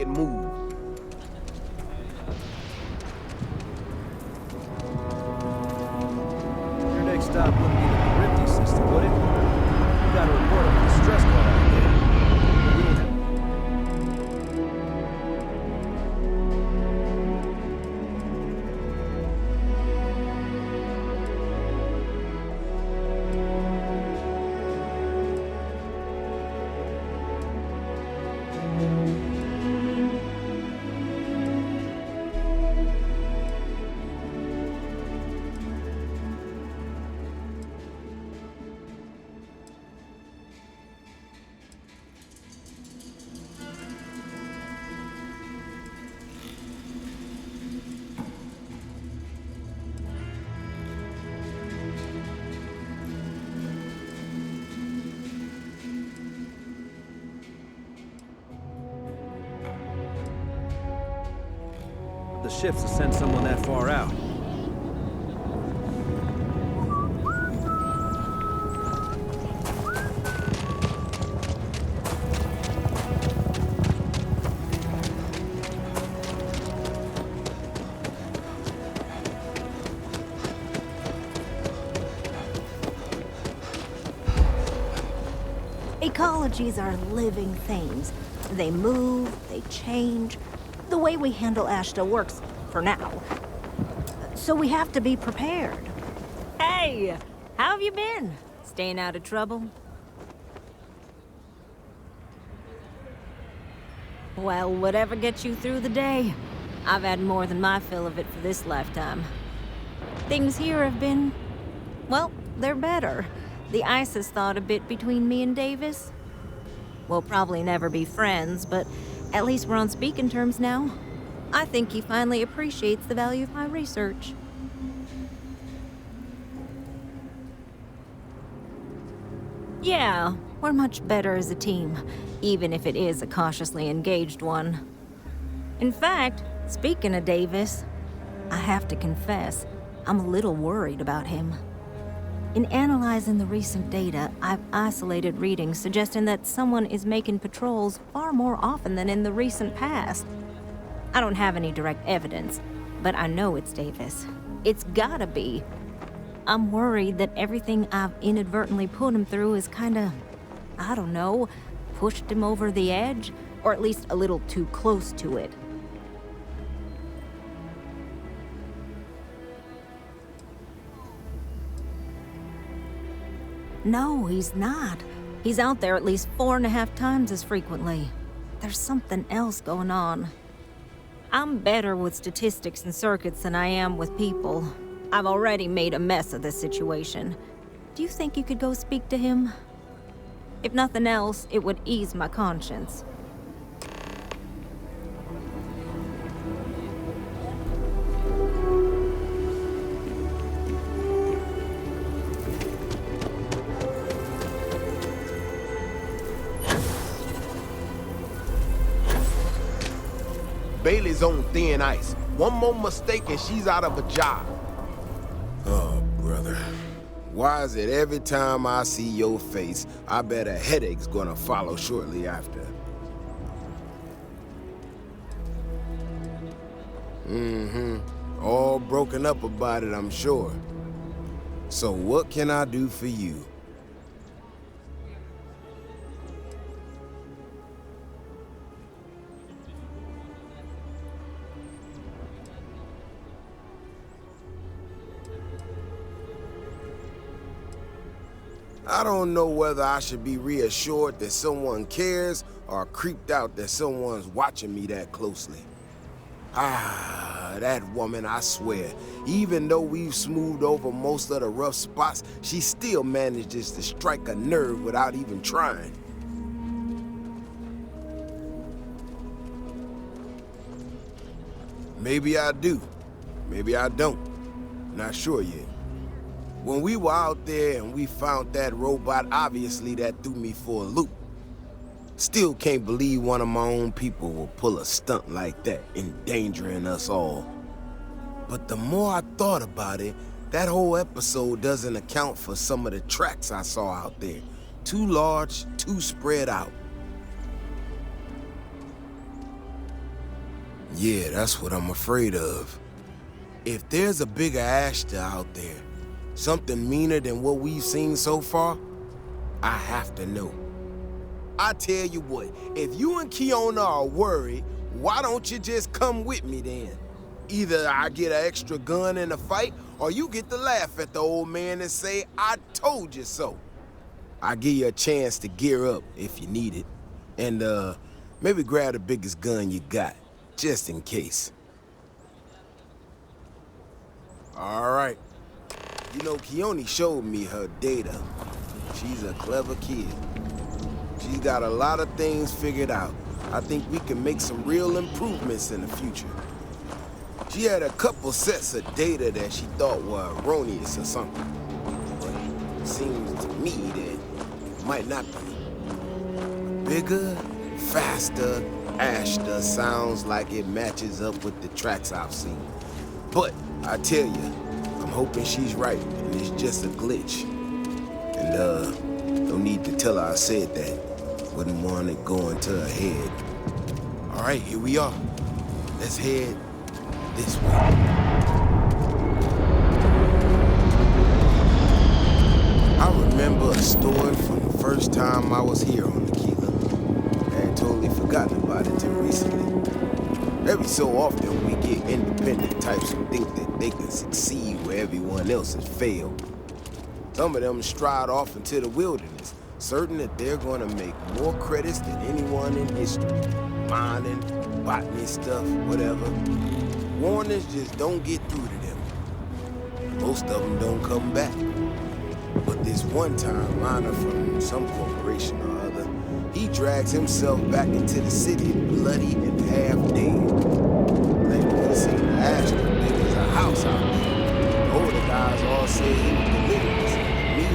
and move. Your next stop wouldn't be the Charybdis system, would it? You got a report of a distress call out there. What do you know? The ships to send someone that far out. Ecologies are living things. They move, they change. The way we handle Ashta works for now. So we have to be prepared. Hey! How have you been? Staying out of trouble? Well, whatever gets you through the day. I've had more than my fill of it for this lifetime. Things here have been... well, they're better. The ice has thawed a bit between me and Davis. We'll probably never be friends, but at least we're on speaking terms now. I think he finally appreciates the value of my research. Yeah, we're much better as a team, even if it is a cautiously engaged one. In fact, speaking of Davis, I have to confess, I'm a little worried about him. In analyzing the recent data, I've isolated readings suggesting that someone is making patrols far more often than in the recent past. I don't have any direct evidence, but I know it's Davis. It's gotta be. I'm worried that everything I've inadvertently put him through is kinda, I don't know, pushed him over the edge, or at least a little too close to it. No, he's not. He's out there at least 4.5 times as frequently. There's something else going on. I'm better with statistics and circuits than I am with people. I've already made a mess of this situation. Do you think you could go speak to him? If nothing else, it would ease my conscience. Bailey's on thin ice. One more mistake and she's out of a job. Oh, brother. Why is it every time I see your face, I bet a headache's gonna follow shortly after? All broken up about it, I'm sure. So what can I do for you? I don't know whether I should be reassured that someone cares or creeped out that someone's watching me that closely. Ah, that woman, I swear, even though we've smoothed over most of the rough spots, she still manages to strike a nerve without even trying. Maybe I do, maybe I don't. Not sure yet. When we were out there and we found that robot, obviously that threw me for a loop. Still can't believe one of my own people will pull a stunt like that, endangering us all. But the more I thought about it, that whole episode doesn't account for some of the tracks I saw out there. Too large, too spread out. Yeah, that's what I'm afraid of. If there's a bigger Ashta out there, something meaner than what we've seen so far, I have to know. I tell you what, if you and Kiona are worried, why don't you just come with me then? Either I get an extra gun in the fight, or you get to laugh at the old man and say, I told you so. I'll give you a chance to gear up if you need it. And, maybe grab the biggest gun you got, just in case. All right. You know, Keone showed me her data. She's a clever kid. She's got a lot of things figured out. I think we can make some real improvements in the future. She had a couple sets of data that she thought were erroneous or something. But it seems to me that it might not be. Bigger, faster, Ashta sounds like it matches up with the tracks I've seen. But I tell you, I'm hoping she's right and it's just a glitch. And no need to tell her I said that. Wouldn't want it going to her head. All right, here we are. Let's head this way. I remember a story from the first time I was here on Aquila. I had totally forgotten about it till recently. Every so often we get independent types who think that they can succeed where everyone else has failed. Some of them stride off into the wilderness, certain that they're gonna make more credits than anyone in history. Mining, botany stuff, whatever. Warnings just don't get through to them. Most of them don't come back. But this one-time miner from some corporation or other, he drags himself back into the city bloody and half dead. Like we seen the ash big as a house out there. The older guys all say he was delirious. Me,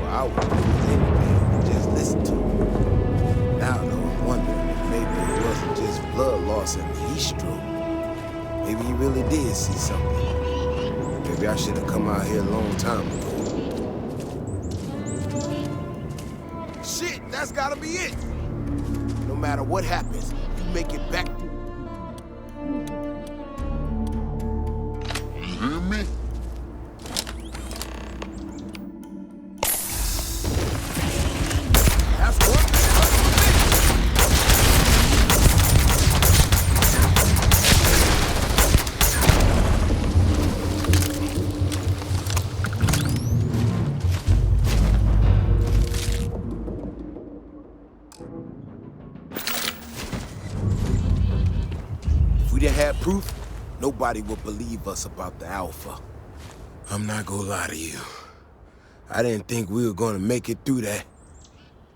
well, I would do anything and just listen to him. Now though, I'm wondering if maybe it wasn't just blood loss and heat stroke. Maybe he really did see something. Maybe I should have come out here a long time ago. Shit, that's gotta be it. No matter what happens, you make it back. You hear me? That's what. If we didn't have proof, nobody would believe us about the Alpha. I'm not gonna lie to you. I didn't think we were gonna make it through that.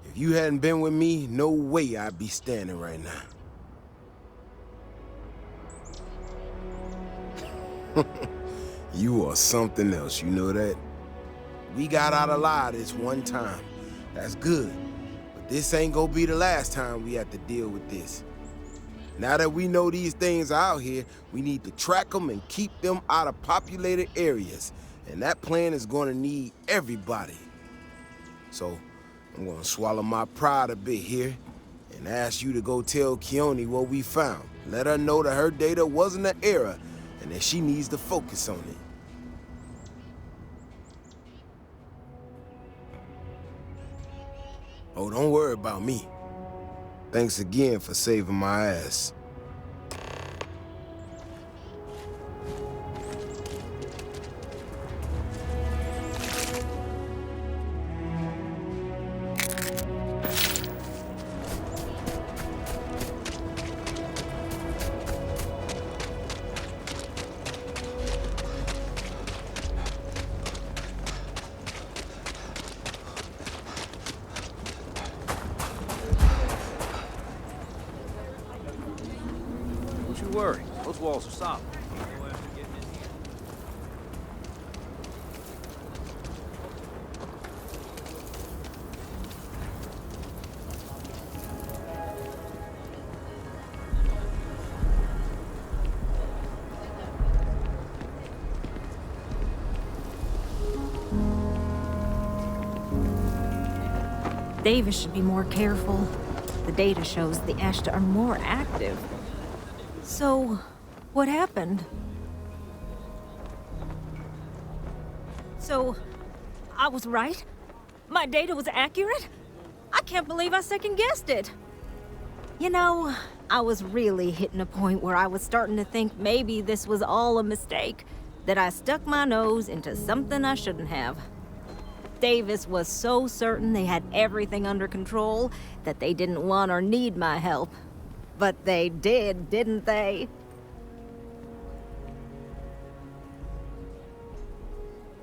If you hadn't been with me, no way I'd be standing right now. You are something else, you know that? We got out alive this one time. That's good. But this ain't gonna be the last time we have to deal with this. Now that we know these things are out here, we need to track them and keep them out of populated areas. And that plan is gonna need everybody. So, I'm gonna swallow my pride a bit here and ask you to go tell Keone what we found. Let her know that her data wasn't an error and that she needs to focus on it. Oh, don't worry about me. Thanks again for saving my ass. Don't you worry. Those walls are solid. Davis should be more careful. The data shows the Ashta are more active. So, what happened? So, I was right? My data was accurate? I can't believe I second-guessed it. You know, I was really hitting a point where I was starting to think maybe this was all a mistake, that I stuck my nose into something I shouldn't have. Davis was so certain they had everything under control that they didn't want or need my help. But they did, didn't they?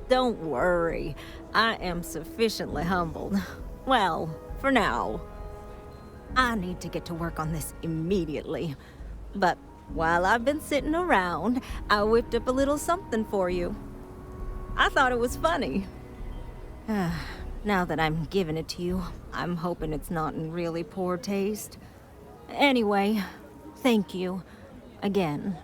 Don't worry, I am sufficiently humbled. Well, for now. I need to get to work on this immediately. But while I've been sitting around, I whipped up a little something for you. I thought it was funny. Now that I'm giving it to you, I'm hoping it's not in really poor taste. Anyway, thank you. Again.